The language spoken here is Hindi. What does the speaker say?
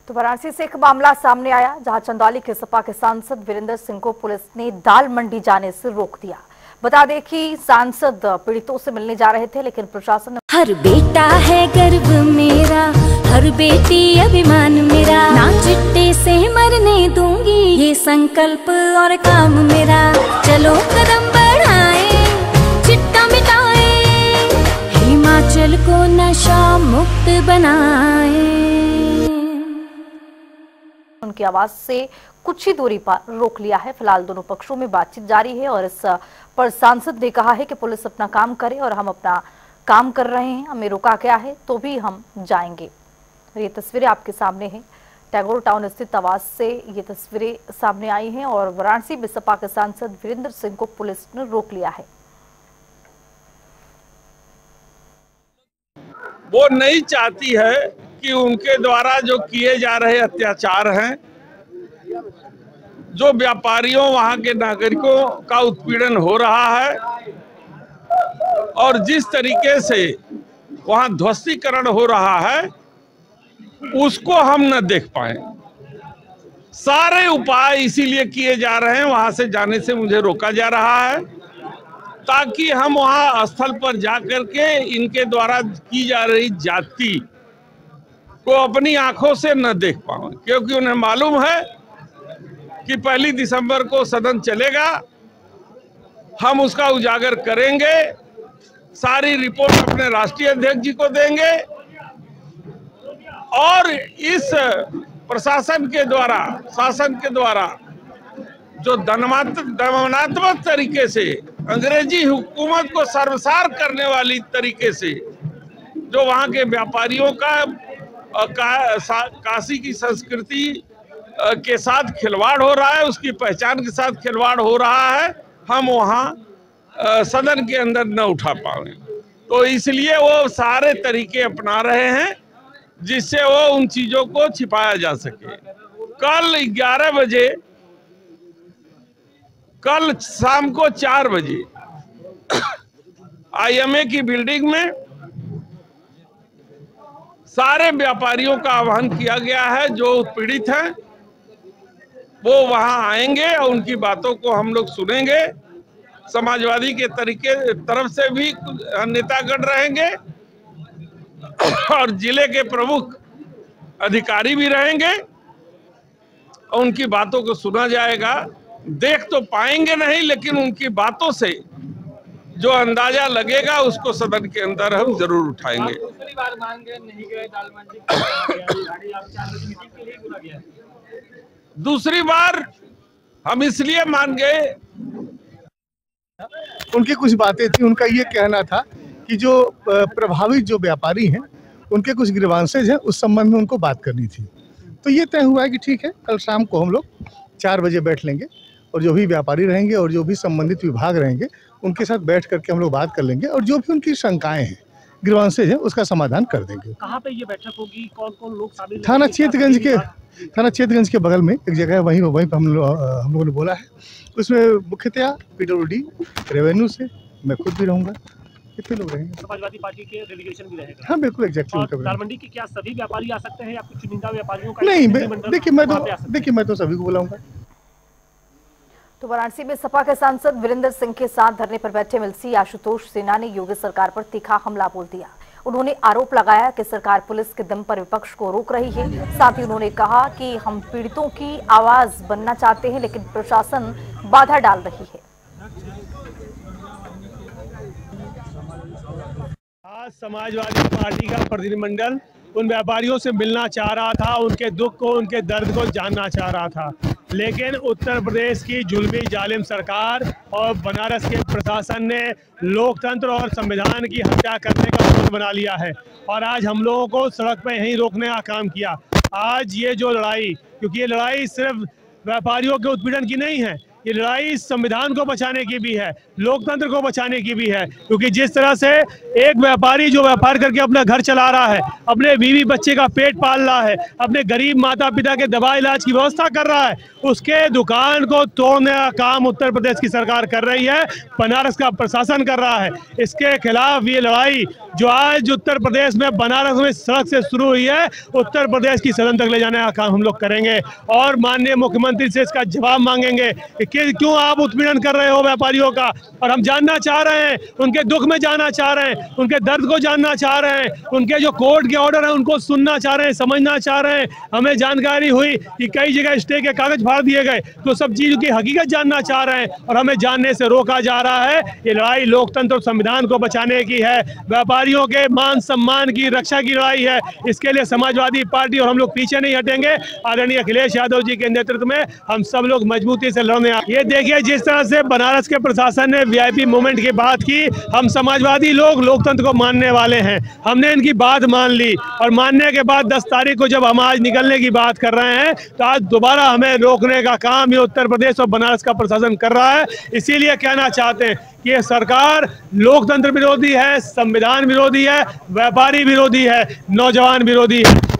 तो वाराणसी से एक मामला सामने आया जहां चंदौली के सपा के सांसद वीरेंद्र सिंह को पुलिस ने दाल मंडी जाने से रोक दिया। बता दें कि सांसद पीड़ितों से मिलने जा रहे थे, लेकिन प्रशासन ने हर बेटा है गर्व मेरा, हर बेटी अभिमान मेरा, ना चिट्टे से मरने दूंगी ये संकल्प और काम मेरा। चलो कदम बढ़ाए, चिट्टा मिटाए, हिमाचल को नशा मुक्त बनाए। उनकी आवाज से कुछ ही दूरी पर रोक लिया है। फिलहाल दोनों पक्षों में बातचीत जारी है और इस पर सांसद ने कहा है कि पुलिस अपना काम करे और हम अपना काम कर रहे हैं, हमें रोका गया है तो भी हम जाएंगे। ये तस्वीरें आपके सामने हैं, टैगोर टाउन स्थित आवास से ये तस्वीरें सामने आई हैं और वाराणसी में सपा के सांसद वीरेंद्र सिंह को पुलिस ने रोक लिया है। वो नहीं चाहती है कि उनके द्वारा जो किए जा रहे अत्याचार हैं, जो व्यापारियों वहां के नागरिकों का उत्पीड़न हो रहा है और जिस तरीके से वहां ध्वस्तीकरण हो रहा है, उसको हम न देख पाए। सारे उपाय इसीलिए किए जा रहे हैं, वहां से जाने से मुझे रोका जा रहा है ताकि हम वहां स्थल पर जाकर के इनके द्वारा की जा रही जाति को अपनी आंखों से न देख पाऊं, क्योंकि उन्हें मालूम है कि 1 दिसंबर को सदन चलेगा, हम उसका उजागर करेंगे, सारी रिपोर्ट अपने राष्ट्रीय अध्यक्ष जी को देंगे और इस प्रशासन के द्वारा, शासन के द्वारा जो दमनात्मक तरीके से अंग्रेजी हुकूमत को सर्वसार करने वाली तरीके से जो वहां के व्यापारियों का काशी की संस्कृति के साथ खिलवाड़ हो रहा है, उसकी पहचान के साथ खिलवाड़ हो रहा है, हम वहां सदन के अंदर न उठा पाए। तो इसलिए वो सारे तरीके अपना रहे हैं जिससे वो उन चीजों को छिपाया जा सके। कल 11 बजे, कल शाम को 4 बजे IMA की बिल्डिंग में सारे व्यापारियों का आह्वान किया गया है, जो पीड़ित हैं वो वहां आएंगे और उनकी बातों को हम लोग सुनेंगे। समाजवादी के तरफ से भी नेतागण रहेंगे और जिले के प्रमुख अधिकारी भी रहेंगे और उनकी बातों को सुना जाएगा। देख तो पाएंगे नहीं, लेकिन उनकी बातों से जो अंदाजा लगेगा उसको सदन के अंदर हम जरूर उठाएंगे। दूसरी बार मान गए, नहीं गए, दाल मंडी के लिए बुला गया। दूसरी बार हम इसलिए मान गए, उनकी कुछ बातें थी। उनका ये कहना था कि जो प्रभावित जो व्यापारी हैं उनके कुछ ग्रीवांसेज हैं, उस संबंध में उनको बात करनी थी। तो ये तय हुआ है कि ठीक है, कल शाम को हम लोग 4 बजे बैठ लेंगे और जो भी व्यापारी रहेंगे और जो भी संबंधित विभाग रहेंगे उनके साथ बैठ करके हम लोग बात कर लेंगे और जो भी उनकी शंकाएं हैं, ग्रीवांसेज हैं, उसका समाधान कर देंगे। कहाँ पे ये बैठक होगी, कौन कौन लोग शामिल? थाना चेतगंज के बगल में एक जगह है, वहीं पर हम लोगों ने बोला है। उसमें मुख्यतया PWD, रेवेन्यू से मैं खुद भी रहूँगा, कितने लोग रहेंगे, समाजवादी पार्टी के डेलीगेशन भी रहेगा। हाँ बिल्कुल, एग्जैक्टली। दाल मंडी के क्या सभी व्यापारी आ सकते हैं या कुछ चुनिंदा व्यापारियों का? नहीं, देखिए मैं तो सभी को बुलाऊंगा। तो वाराणसी में सपा के सांसद वीरेंद्र सिंह के साथ धरने पर बैठे एमएलसी आशुतोष सिन्हा ने योगी सरकार पर तीखा हमला बोल दिया। उन्होंने आरोप लगाया कि सरकार पुलिस के दम पर विपक्ष को रोक रही है। साथ ही उन्होंने कहा कि हम पीड़ितों की आवाज बनना चाहते हैं, लेकिन प्रशासन बाधा डाल रही है। आज समाजवादी पार्टी का प्रतिनिधिमंडल उन व्यापारियों से मिलना चाह रहा था, उनके दुख को, उनके दर्द को जानना चाह रहा था, लेकिन उत्तर प्रदेश की जुल्मी जालिम सरकार और बनारस के प्रशासन ने लोकतंत्र और संविधान की हत्या करने का मन बना लिया है और आज हम लोगों को सड़क पर यहीं रोकने का काम किया। आज ये जो लड़ाई, क्योंकि ये लड़ाई सिर्फ व्यापारियों के उत्पीड़न की नहीं है, ये लड़ाई संविधान को बचाने की भी है, लोकतंत्र को बचाने की भी है। क्योंकि जिस तरह से एक व्यापारी जो व्यापार करके अपना घर चला रहा है, अपने बीवी बच्चे का पेट पाल रहा है, अपने गरीब माता पिता के दवा इलाज की व्यवस्था कर रहा है, उसके दुकान को तोड़ने का काम उत्तर प्रदेश की सरकार कर रही है, बनारस का प्रशासन कर रहा है। इसके खिलाफ ये लड़ाई जो आज उत्तर प्रदेश में बनारस में सड़क से शुरू हुई है, उत्तर प्रदेश की सदन तक ले जाने का काम हम लोग करेंगे और माननीय मुख्यमंत्री से इसका जवाब मांगेंगे कि क्यों आप उत्पीड़न कर रहे हो व्यापारियों का। और हम जानना चाह रहे हैं, उनके दुख में जाना चाह रहे हैं, उनके दर्द को जानना चाह रहे हैं, उनके जो कोर्ट के ऑर्डर हैं उनको सुनना चाह रहे हैं, समझना चाह रहे हैं। हमें जानकारी हुई कि कई जगह स्टे के कागज फाड़ दिए गए, तो सब चीज़ों की हकीकत जानना चाह रहे हैं और हमें जानने से रोका जा रहा है। ये लड़ाई लोकतंत्र और संविधान को बचाने की है, व्यापारियों के मान सम्मान की रक्षा की लड़ाई है। इसके लिए समाजवादी पार्टी और हम लोग पीछे नहीं हटेंगे। आदरणीय अखिलेश यादव जी के नेतृत्व में हम सब लोग मजबूती से लड़ने। ये देखिए जिस तरह से बनारस के प्रशासन ने वीआईपी मूवमेंट की बात की, हम समाजवादी लोग लोकतंत्र को मानने वाले हैं, हमने इनकी बात मान ली और मानने के बाद 10 तारीख को जब हम आज निकलने की बात कर रहे हैं तो आज दोबारा हमें रोकने का काम ये उत्तर प्रदेश और बनारस का प्रशासन कर रहा है। इसीलिए कहना चाहते हैं कि ये सरकार लोकतंत्र विरोधी है, संविधान विरोधी है, व्यापारी विरोधी है, नौजवान विरोधी है।